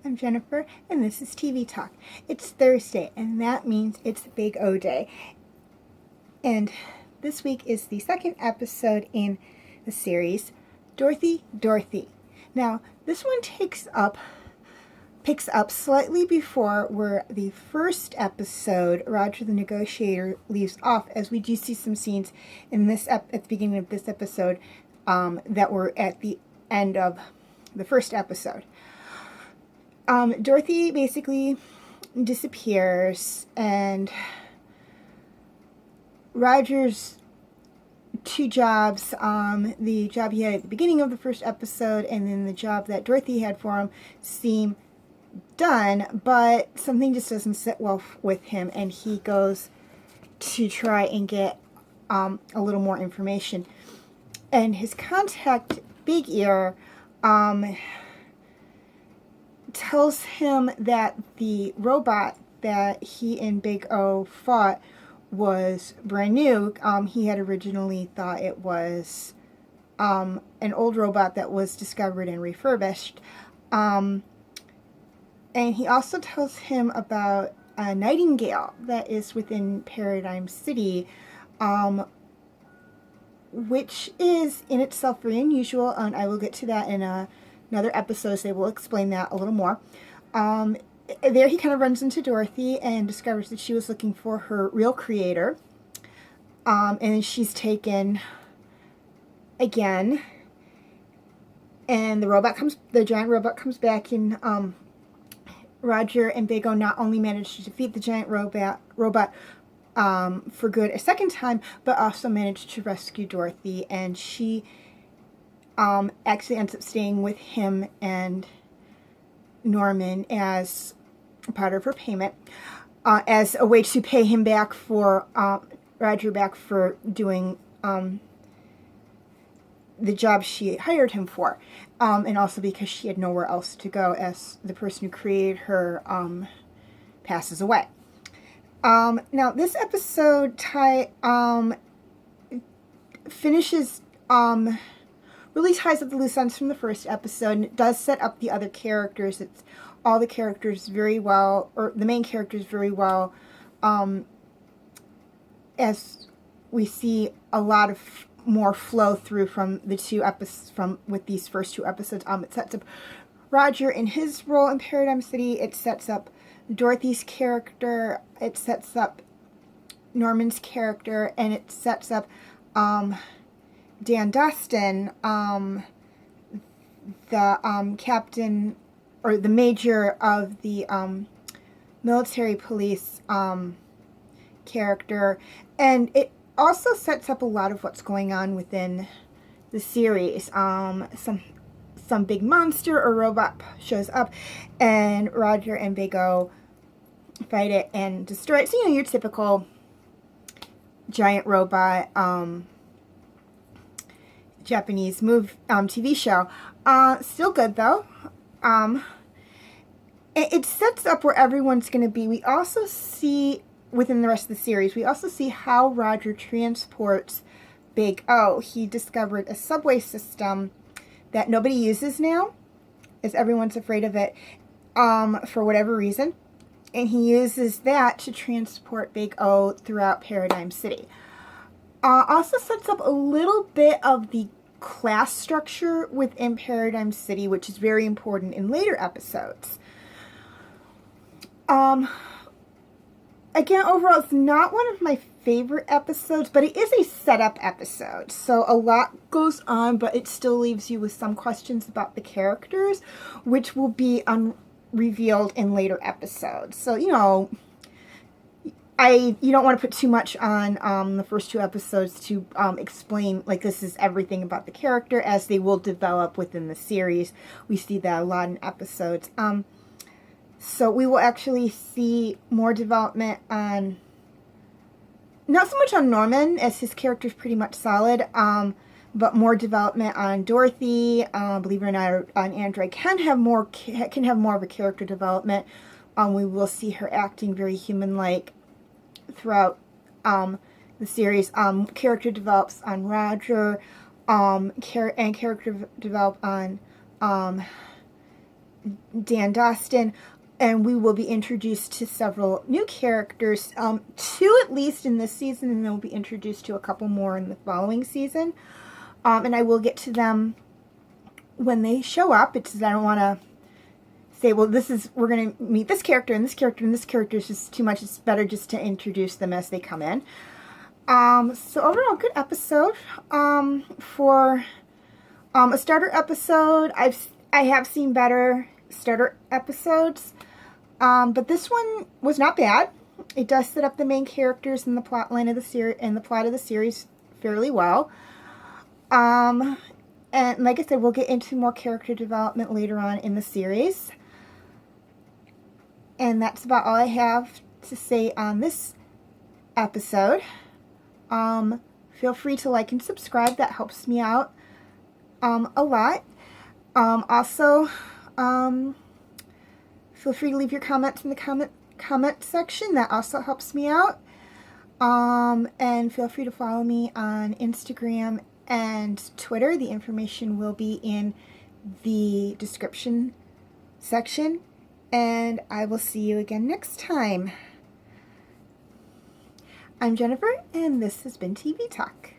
I'm Jennifer, and this is TV Talk. It's Thursday, and that means it's Big O Day. And this week is the second episode in the series, Dorothy, Dorothy. Now, this one picks up slightly before where the first episode, Roger the Negotiator, leaves off, as we do see some scenes in this at the beginning of this episode that were at the end of the first episode. Dorothy basically disappears, and Roger's two jobs, the job he had at the beginning of the first episode and then the job that Dorothy had for him, seem done, but something just doesn't sit well with him, and he goes to try and get a little more information. And his contact, Big Ear, tells him that the robot that he and Big O fought was brand new. He had originally thought it was an old robot that was discovered and refurbished. And he also tells him about a nightingale that is within Paradigm City, which is in itself very unusual, and I will get to that in another episode, so they will explain that a little more. There he kind of runs into Dorothy and discovers that she was looking for her real creator, and she's taken again, and the giant robot comes back, and Roger and Big O not only managed to defeat the giant robot for good a second time, but also managed to rescue Dorothy, and she actually ends up staying with him and Norman as part of her payment, as a way to pay him back for Roger back for doing the job she hired him for, and also because she had nowhere else to go as the person who created her passes away. Now this episode finishes really ties up the loose ends from the first episode, and it does set up the other characters. It's all the characters very well, or the main characters very well, as we see a lot of more flow through from the two episodes, with these first two episodes. It sets up Roger in his role in Paradigm City. It sets up Dorothy's character. It sets up Norman's character, and it sets up Dan Dustin, the captain or the major of the military police character, and it also sets up a lot of what's going on within the series. Some big monster or robot shows up, and Roger and Big O fight it and destroy it. So, your typical giant robot Japanese TV show. Still good though. It sets up where everyone's going to be. We also see within the rest of the series, we also see how Roger transports Big O. He discovered a subway system that nobody uses now, as everyone's afraid of it for whatever reason, and he uses that to transport Big O throughout Paradigm City. Also sets up a little bit of the class structure within Paradigm City, which is very important in later episodes. Again, overall, it's not one of my favorite episodes, but it is a setup episode. So a lot goes on, but it still leaves you with some questions about the characters, which will be revealed in later episodes. So, you don't want to put too much on the first two episodes to explain, like, this is everything about the character, as they will develop within the series. We see that a lot in episodes. So we will actually see more development on, not so much on Norman, as his character is pretty much solid, but more development on Dorothy. Believe it or not, on Android can have more of a character development. We will see her acting very human-like throughout the series. Character develops on Roger, and character develop on Dan Dawson, and we will be introduced to several new characters, two at least in this season, and then we'll be introduced to a couple more in the following season. And I will get to them when they show up. I don't want to say, well, we're going to meet this character and this character and this character is just too much. It's better just to introduce them as they come in. So overall, good episode. For a starter episode, I have seen better starter episodes, but this one was not bad. It does set up the main characters and the plot line of the series and the plot of the series fairly well. And like I said, we'll get into more character development later on in the series. And that's about all I have to say on this episode. Feel free to like and subscribe. That helps me out a lot. Also, feel free to leave your comments in the comment section. That also helps me out. And feel free to follow me on Instagram and Twitter. The information will be in the description section. And I will see you again next time. I'm Jennifer, and this has been TV Talk.